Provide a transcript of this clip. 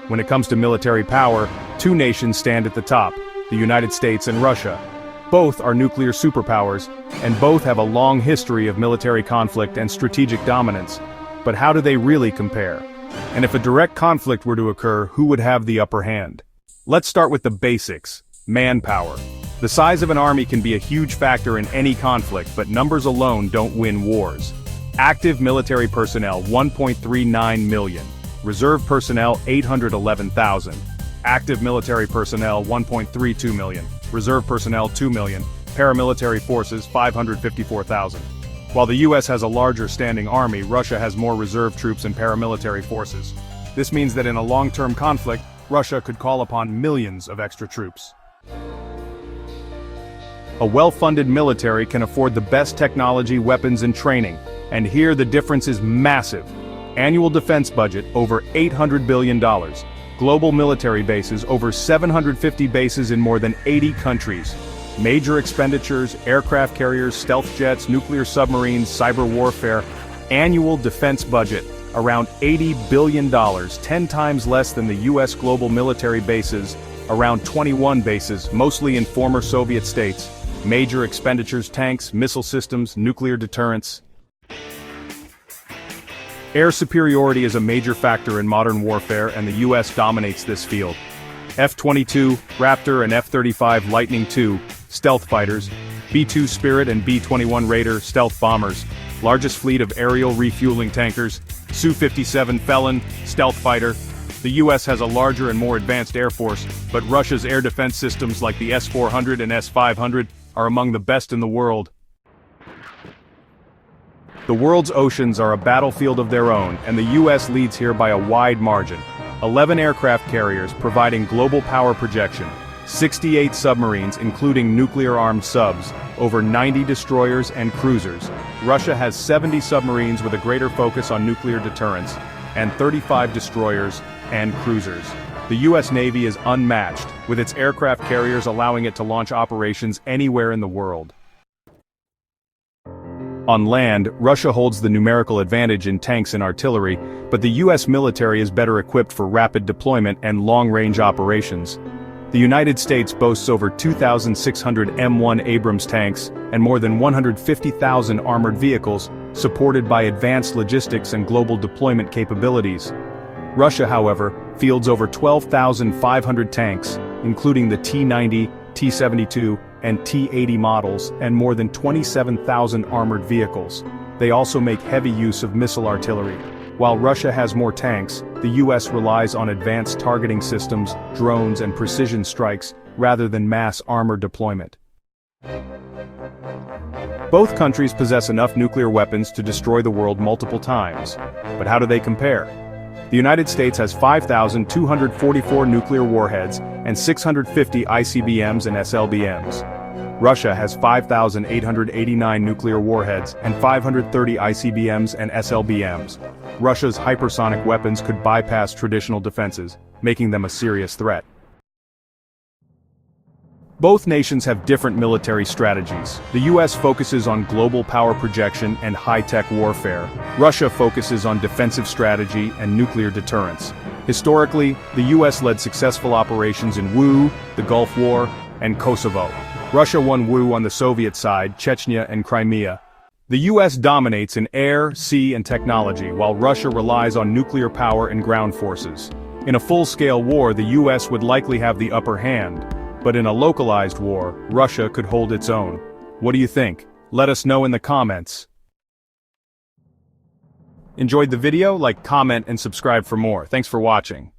When it comes to military power, two nations stand at the top, the United States and Russia. Both are nuclear superpowers, and both have a long history of military conflict and strategic dominance. But how do they really compare? And if a direct conflict were to occur, who would have the upper hand? Let's start with the basics: manpower. The size of an army can be a huge factor in any conflict, but numbers alone don't win wars. Active military personnel 1.39 million. Reserve personnel 811,000. Active military personnel 1.32 million. Reserve personnel 2 million. Paramilitary forces 554,000. While the US has a larger standing army, Russia has more reserve troops and paramilitary forces. This means that in a long-term conflict, Russia could call upon millions of extra troops. A well-funded military can afford the best technology, weapons, and training, and here the difference is massive. Annual defense budget over $800 billion. Global military bases over 750 bases in more than 80 countries. Major expenditures: aircraft carriers, stealth jets, nuclear submarines, cyber warfare. Annual defense budget around $80 billion, 10 times less than the US global military bases, around 21 bases, mostly in former Soviet states. Major expenditures: tanks, missile systems, nuclear deterrence. Air superiority is a major factor in modern warfare, and the US dominates this field. F-22, Raptor and F-35 Lightning II, stealth fighters, B-2 Spirit and B-21 Raider, stealth bombers, largest fleet of aerial refueling tankers, Su-57 Felon, stealth fighter. The US has a larger and more advanced air force, but Russia's air defense systems like the S-400 and S-500 are among the best in the world. The world's oceans are a battlefield of their own, and the US leads here by a wide margin. 11 aircraft carriers providing global power projection, 68 submarines including nuclear-armed subs, over 90 destroyers and cruisers. Russia has 70 submarines with a greater focus on nuclear deterrence, and 35 destroyers and cruisers. The US Navy is unmatched, with its aircraft carriers allowing it to launch operations anywhere in the world. On land, Russia holds the numerical advantage in tanks and artillery, but the US military is better equipped for rapid deployment and long-range operations. The United States boasts over 2,600 M1 Abrams tanks and more than 150,000 armored vehicles, supported by advanced logistics and global deployment capabilities. Russia, however, fields over 12,500 tanks, including the T-90, T-72, and T-80 models, and more than 27,000 armored vehicles. They also make heavy use of missile artillery. While Russia has more tanks, the US relies on advanced targeting systems, drones, and precision strikes, rather than mass armor deployment. Both countries possess enough nuclear weapons to destroy the world multiple times. But how do they compare? The United States has 5,244 nuclear warheads and 650 ICBMs and SLBMs. Russia has 5,889 nuclear warheads and 530 ICBMs and SLBMs. Russia's hypersonic weapons could bypass traditional defenses, making them a serious threat. Both nations have different military strategies. The US focuses on global power projection and high-tech warfare. Russia focuses on defensive strategy and nuclear deterrence. Historically, the US led successful operations in WU, the Gulf War, and Kosovo. Russia won WU on the Soviet side, Chechnya and Crimea. The US dominates in air, sea, and technology, while Russia relies on nuclear power and ground forces. In a full-scale war, the US would likely have the upper hand. But in a localized war, Russia could hold its own. What do you think? Let us know in the comments. Enjoyed the video? Like, comment, and subscribe for more. Thanks for watching.